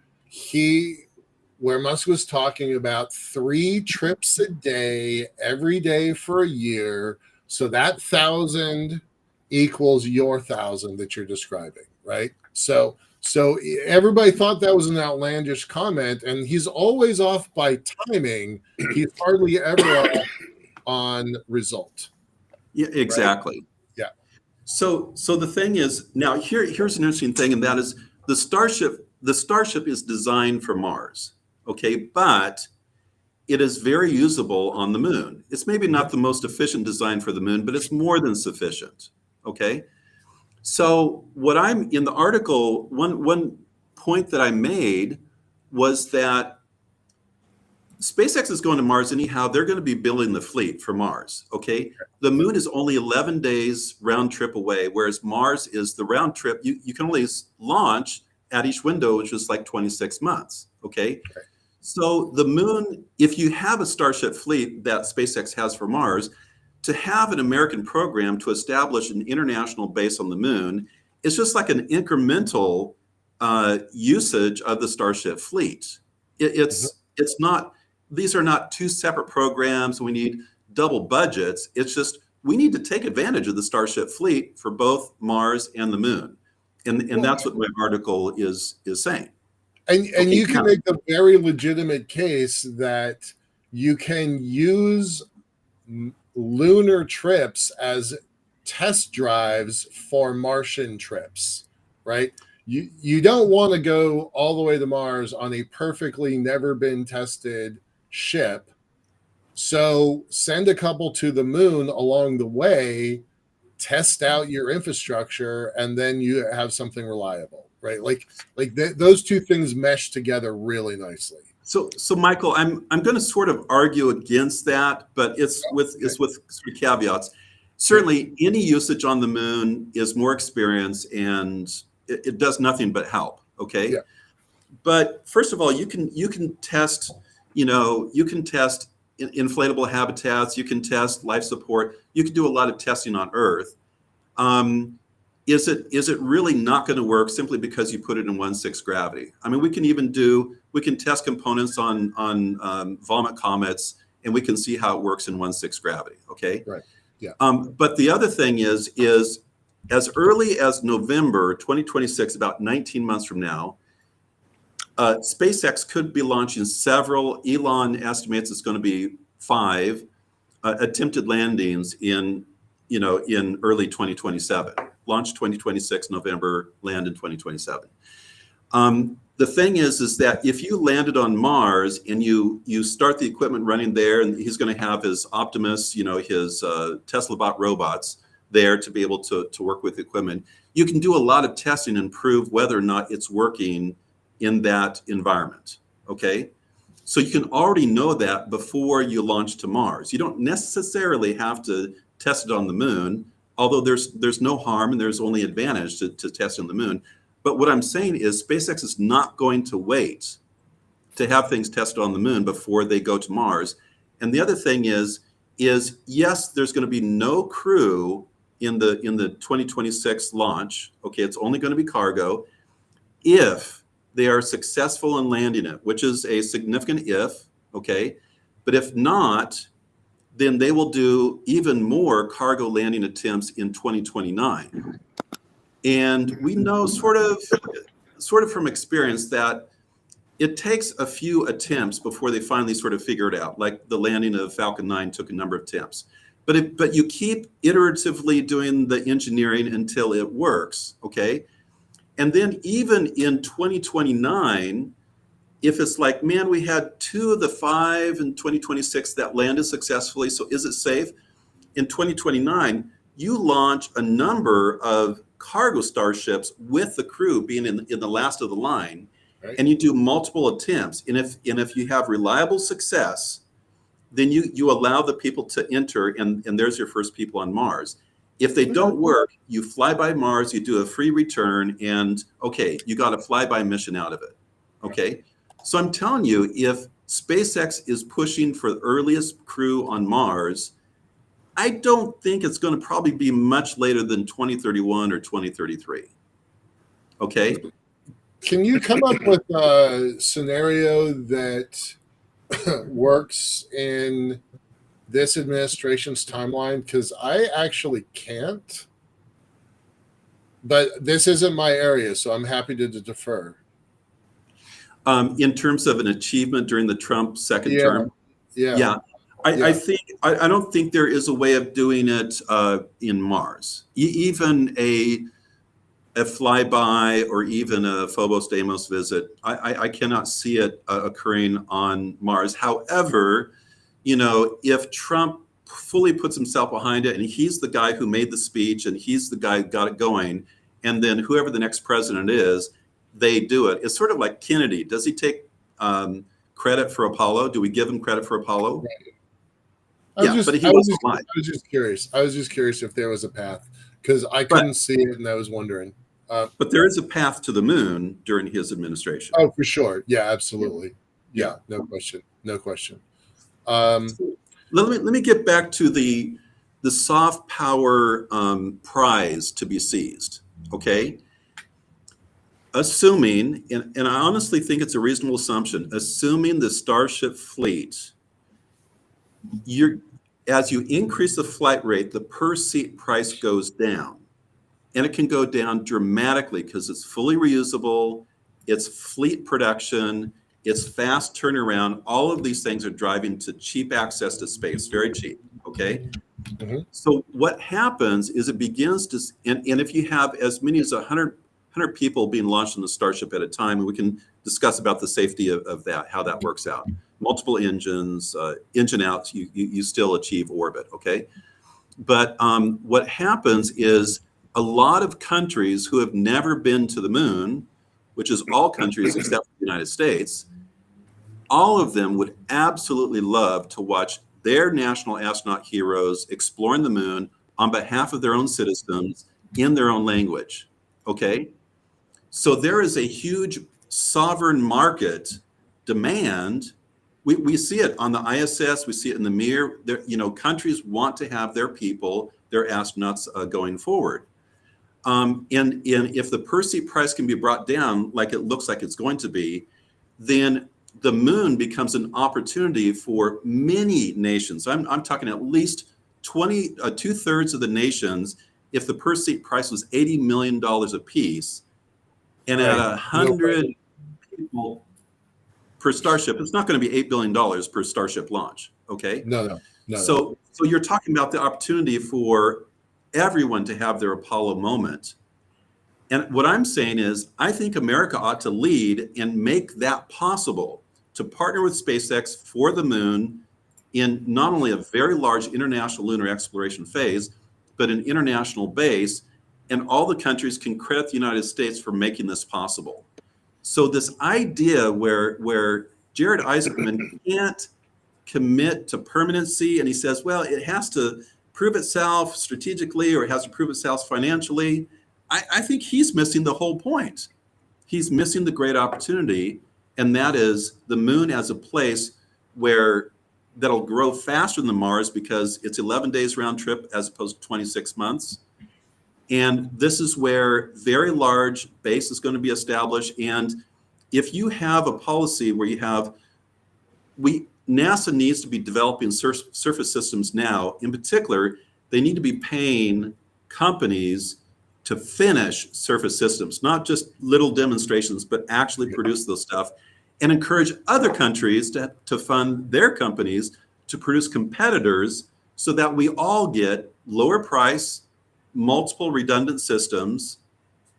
Musk was talking about 3 trips a day, every day for a year. So that 1,000 equals your 1,000 that you're describing, right? So everybody thought that was an outlandish comment, and he's always off by timing. He's hardly ever off on result. Yeah, exactly. Right? Yeah. So the thing is, now here's an interesting thing, and that is the Starship is designed for Mars, okay, but it is very usable on the moon. It's maybe not the most efficient design for the moon, but it's more than sufficient, okay? So what I'm in the article, one point that I made was that SpaceX is going to Mars anyhow. They're going to be building the fleet for Mars, okay? The moon is only 11 days round trip away, whereas Mars is the round trip. You can only launch at each window, which is like 26 months, okay? So the moon, if you have a Starship fleet that SpaceX has for Mars, to have an American program to establish an international base on the moon is just like an incremental usage of the Starship fleet. It's not, these are not 2 separate programs. We need double budgets. It's just, we need to take advantage of the Starship fleet for both Mars and the moon. And that's what my article is saying. And you can make the very legitimate case that you can use lunar trips as test drives for Martian trips, right? You don't want to go all the way to Mars on a perfectly never been tested ship. So send a couple to the moon along the way, test out your infrastructure, and then you have something reliable. Right, like those two things mesh together really nicely. So Michael, I'm going to sort of argue against that, but it's with sort of caveats. Certainly, any usage on the moon is more experience, and it does nothing but help. Okay, Yeah. but first of all, you can test, you can test inflatable habitats, you can test life support, you can do a lot of testing on Earth. Is it really not going to work simply because you put it in 1/6 gravity? I mean, we can test components on vomit comets, and we can see how it works in 1/6 gravity. Okay. Right. Yeah. But the other thing is as early as November 2026, about 19 months from now, SpaceX could be launching several. Elon estimates it's going to be 5 attempted landings in early 2027. Launch 2026 November, land in 2027. The thing is that if you landed on Mars and you start the equipment running there, and he's going to have his Optimus, his Tesla bot robots there to be able to work with the equipment, you can do a lot of testing and prove whether or not it's working in that environment. Okay, so you can already know that before you launch to Mars. You don't necessarily have to test it on the moon, although there's no harm and there's only advantage to test on the moon. But what I'm saying is SpaceX is not going to wait to have things tested on the moon before they go to Mars. And the other thing is yes, there's going to be no crew in the 2026 launch. Okay, it's only going to be cargo if they are successful in landing it, which is a significant if. Okay, but if not, then they will do even more cargo landing attempts in 2029. And we know sort of from experience that it takes a few attempts before they finally sort of figure it out. Like the landing of Falcon 9 took a number of attempts. But you keep iteratively doing the engineering until it works, okay? And then even in 2029, if it's like, man, we had 2 of the 5 in 2026 that landed successfully, so is it safe? In 2029, you launch a number of cargo starships with the crew being in the last of the line, right? And you do multiple attempts. And if you have reliable success, then you allow the people to enter, and there's your first people on Mars. If they don't work, you fly by Mars, you do a free return, and okay, you got a flyby mission out of it. Okay. So I'm telling you, if SpaceX is pushing for the earliest crew on Mars, I don't think it's going to probably be much later than 2031 or 2033. Okay. Can you come up with a scenario that works in this administration's timeline? Because I actually can't. But this isn't my area, so I'm happy to defer. In terms of an achievement during the Trump second term? Yeah. I don't think there is a way of doing it in Mars. Even a flyby or even a Phobos Deimos visit, I cannot see it occurring on Mars. However, if Trump fully puts himself behind it and he's the guy who made the speech and he's the guy who got it going, and then whoever the next president is, they do it. It's sort of like Kennedy. Does he take credit for Apollo? Do we give him credit for Apollo? Right. But he wasn't alive. I was just curious. I was just curious if there was a path because I couldn't see it and I was wondering. But there is a path to the moon during his administration. Oh, for sure. Yeah, absolutely. Yeah, no question. No question. Let me get back to the soft power prize to be seized. Okay. Assuming, and I honestly think it's a reasonable assumption, assuming the Starship fleet, as you increase the flight rate, the per seat price goes down. And it can go down dramatically because it's fully reusable, it's fleet production, it's fast turnaround. All of these things are driving to cheap access to space, very cheap, okay? Mm-hmm. So what happens is it begins to, and if you have as many as 100 people being launched on the Starship at a time, and we can discuss about the safety of that, how that works out. Multiple engines, engine out, you still achieve orbit, okay? But what happens is a lot of countries who have never been to the moon, which is all countries except for the United States, all of them would absolutely love to watch their national astronaut heroes exploring the moon on behalf of their own citizens in their own language. Okay? So there is a huge sovereign market demand. We see it on the ISS, we see it in the Mir. There, countries want to have their people, their astronauts going forward. And if the per seat price can be brought down like it looks like it's going to be, then the moon becomes an opportunity for many nations. I'm talking at least 2/3 of the nations. If the per seat price was $80 million a piece, and at 100 people per Starship, it's not going to be $8 billion per Starship launch. Okay. No. So you're talking about the opportunity for everyone to have their Apollo moment. And what I'm saying is, I think America ought to lead and make that possible, to partner with SpaceX for the moon in not only a very large international lunar exploration phase, but an international base. And all the countries can credit the United States for making this possible. So this idea where Jared Isaacman can't commit to permanency, and he says, well, it has to prove itself strategically, or it has to prove itself financially. I think he's missing the whole point. He's missing the great opportunity, and that is the moon as a place where that'll grow faster than Mars, because it's 11 days round trip as opposed to 26 months. And this is where very large base is going to be established. And if you have a policy where you have, NASA needs to be developing surface systems now. In particular, they need to be paying companies to finish surface systems, not just little demonstrations, but actually produce those stuff, and encourage other countries to fund their companies to produce competitors, so that we all get lower price, multiple redundant systems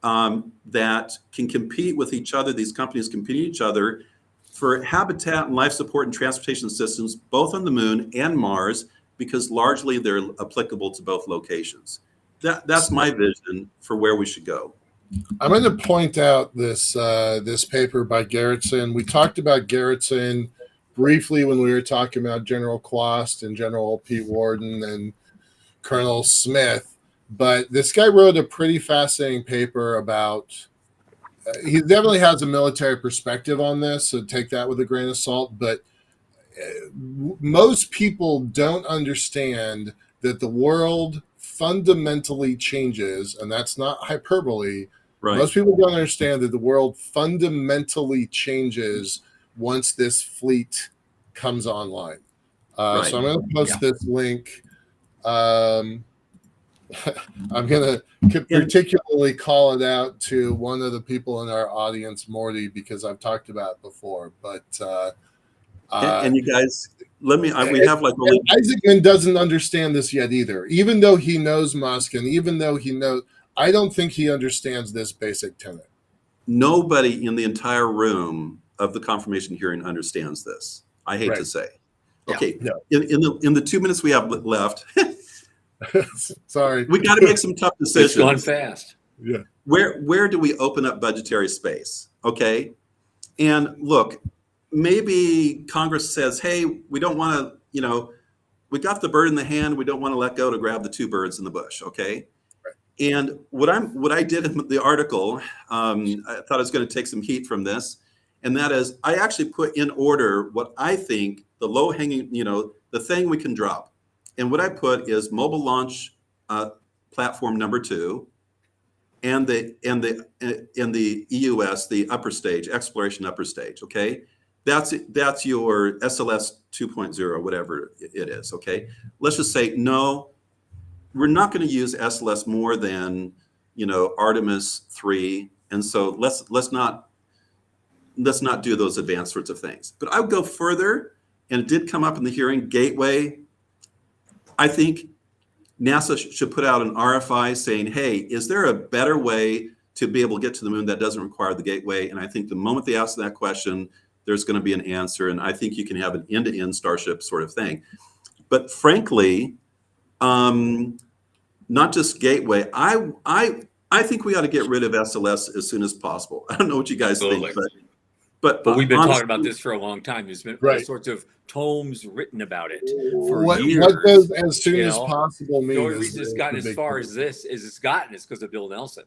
that can compete with each other. These companies compete with each other for habitat and life support and transportation systems, both on the moon and Mars, because largely they're applicable to both locations. That's my vision for where we should go. I'm going to point out this this paper by Gerritsen. We talked about Gerritsen briefly when we were talking about General Quast and General Pete Worden and Colonel Smith, but this guy wrote a pretty fascinating paper about. He definitely has a military perspective on this, so take that with a grain of salt. But most people don't understand that the world fundamentally changes, and that's not hyperbole. Right. Most people don't understand that the world fundamentally changes once this fleet comes online. Right. So I'm going to post this link. I'm going to particularly call it out to one of the people in our audience, Morty, because I've talked about it before. But and you guys, we have like only... Isaacman doesn't understand this yet either. Even though he knows Musk, and even though he knows, I don't think he understands this basic tenet. Nobody in the entire room of the confirmation hearing understands this. I hate to say. Okay, in the 2 minutes we have left, sorry, we got to make some tough decisions. It's gone fast. Yeah. Where do we open up budgetary space? Okay, and look, maybe Congress says, hey, we don't want to, we got the bird in the hand, we don't want to let go to grab the two birds in the bush. Okay. Right. And what I did in the article, I thought I was going to take some heat from this, and that is, I actually put in order what I think the low hanging, the thing we can drop. And what I put is mobile launch platform number 2, and the EUS, the upper stage, exploration upper stage. Okay, that's your SLS 2.0, whatever it is. Okay, let's just say no, we're not going to use SLS more than Artemis 3, and so let's not do those advanced sorts of things. But I would go further, and it did come up in the hearing. Gateway. I think NASA should put out an RFI saying, hey, is there a better way to be able to get to the moon that doesn't require the gateway? And I think the moment they ask that question, there's going to be an answer. And I think you can have an end-to-end Starship sort of thing. But frankly, not just gateway. I think we ought to get rid of SLS as soon as possible. I don't know what you guys think, But we've been honestly, talking about this for a long time. There's been all Right. sorts of tomes written about it for What years. does as soon you as know. possible The mean? only Is reason it's the gotten as big far thing. as this is it's gotten is because of Bill Nelson.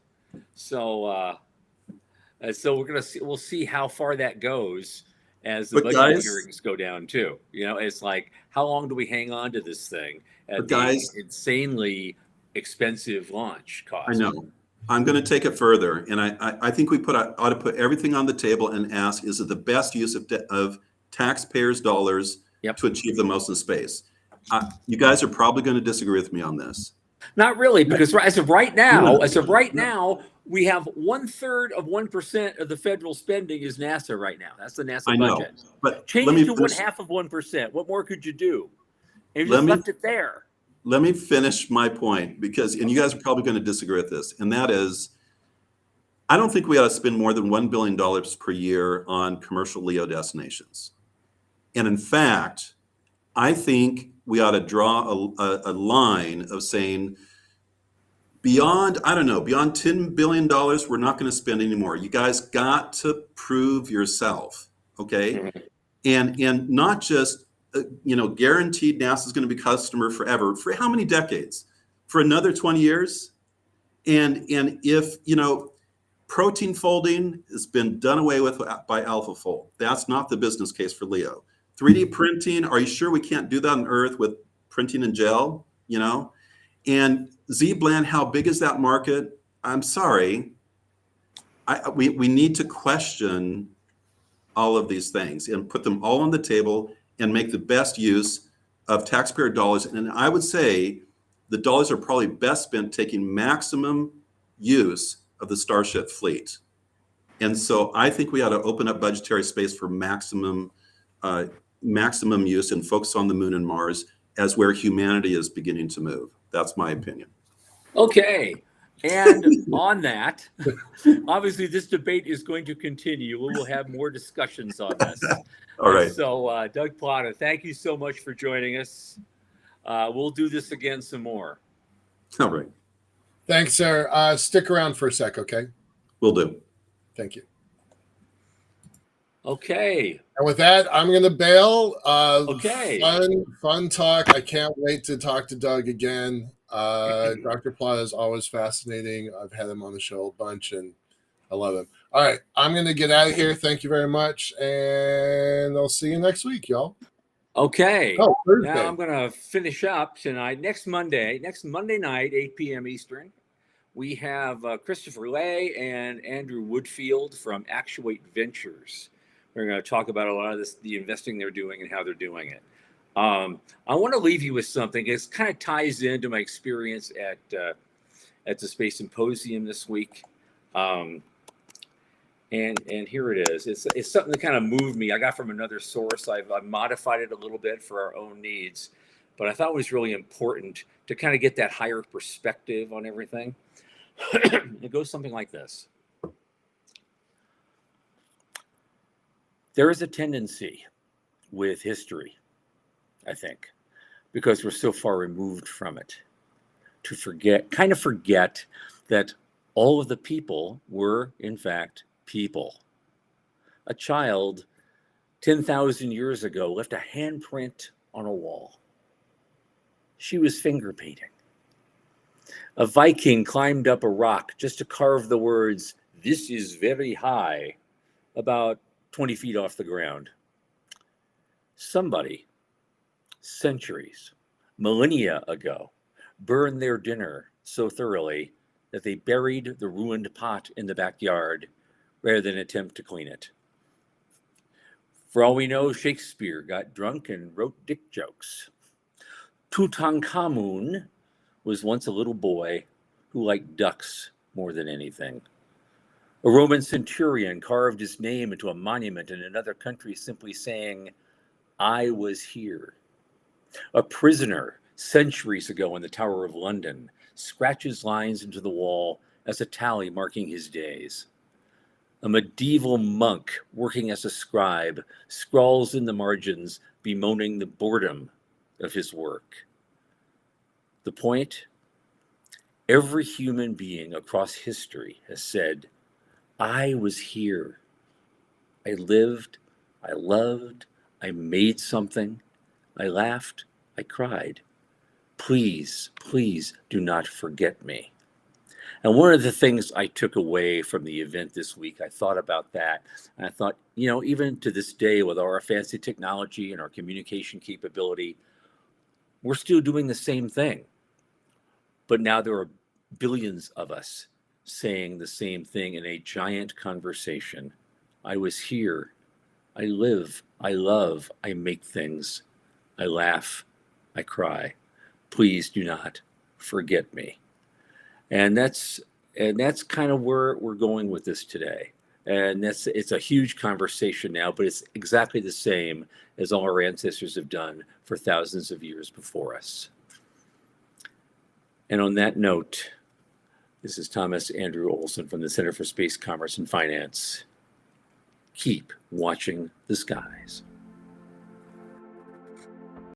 So we'll see how far that goes as the but budget guys, hearings go down too. It's like, how long do we hang on to this thing at but the guys, insanely expensive launch I cost? know. I'm going to take it further, and I think we ought to put everything on the table and ask: is it the best use of taxpayers' dollars Yep. to achieve the most in space? You guys are probably going to disagree with me on this. Not really, because as of right No. now, we have 1/3 of 1% of the federal spending is NASA right now. That's the NASA I know, budget. but Change let it me to finish. 1/2 of 1%. What more could you do? And you Let just me left it there. let me finish my point, because, and you guys are probably going to disagree with this, and that is, I don't think we ought to spend more than $1 billion per year on commercial LEO destinations. And in fact, I think we ought to draw a line of saying, beyond, I don't know, beyond $10 billion, we're not going to spend anymore. You guys got to prove yourself, okay? And not just, guaranteed NASA's going to be customer forever. For how many decades? For another 20 years? And if, protein folding has been done away with by AlphaFold. That's not the business case for LEO. 3D printing, are you sure we can't do that on Earth with printing in gel? And Z-Bland, how big is that market? I'm sorry. We need to question all of these things and put them all on the table and make the best use of taxpayer dollars. And I would say the dollars are probably best spent taking maximum use of the Starship fleet. And so I think we ought to open up budgetary space for maximum use and focus on the Moon and Mars as where humanity is beginning to move. That's my opinion. Okay. And on that, obviously this debate is going to continue. We will have more discussions on this. All right. And so, Doug Plata, thank you so much for joining us. We'll do this again some more. All right. Thanks, sir. Stick around for a sec, okay? Will do. Thank you. Okay. And with that, I'm going to bail. Okay. Fun talk. I can't wait to talk to Doug again. Dr. Plata is always fascinating. I've had him on the show a bunch, and I love him. All right, I'm going to get out of here. Thank you very much, and I'll see you next week, y'all. Okay. Oh, Thursday. Now I'm going to finish up tonight. Next Monday night, 8 p.m. Eastern, we have Christopher Lay and Andrew Woodfield from Actuate Ventures. We're going to talk about a lot of the investing they're doing and how they're doing it. I want to leave you with something. It kind of ties into my experience at the Space Symposium this week. And here it is. It's something that kind of moved me. I got from another source. I've modified it a little bit for our own needs, but I thought it was really important to kind of get that higher perspective on everything. It goes something like this. There is a tendency with history, I think, because we're so far removed from it, to forget that all of the people were, in fact, people. A child 10,000 years ago left a handprint on a wall. She was finger painting. A Viking climbed up a rock just to carve the words, "This is very high," about 20 feet off the ground. Somebody, centuries, millennia ago, burned their dinner so thoroughly that they buried the ruined pot in the backyard rather than attempt to clean it. For all we know, Shakespeare got drunk and wrote dick jokes. Tutankhamun was once a little boy who liked ducks more than anything. A Roman centurion carved his name into a monument in another country simply saying, "I was here." A prisoner centuries ago in the Tower of London scratches lines into the wall as a tally marking his days. A medieval monk working as a scribe scrawls in the margins bemoaning the boredom of his work. The point? Every human being across history has said, "I was here. I lived, I loved, I made something, I laughed, I cried. Please, please do not forget me. And one of the things I took away from the event this week, I thought about that. And I thought, even to this day, with our fancy technology and our communication capability, we're still doing the same thing. But now there are billions of us saying the same thing in a giant conversation. I was here. I live. I love. I make things. I laugh. I cry. Please do not forget me. And that's kind of where we're going with this today. And it's a huge conversation now, but it's exactly the same as all our ancestors have done for thousands of years before us. And on that note, this is Thomas Andrew Olson from the Center for Space Commerce and Finance. Keep watching the skies.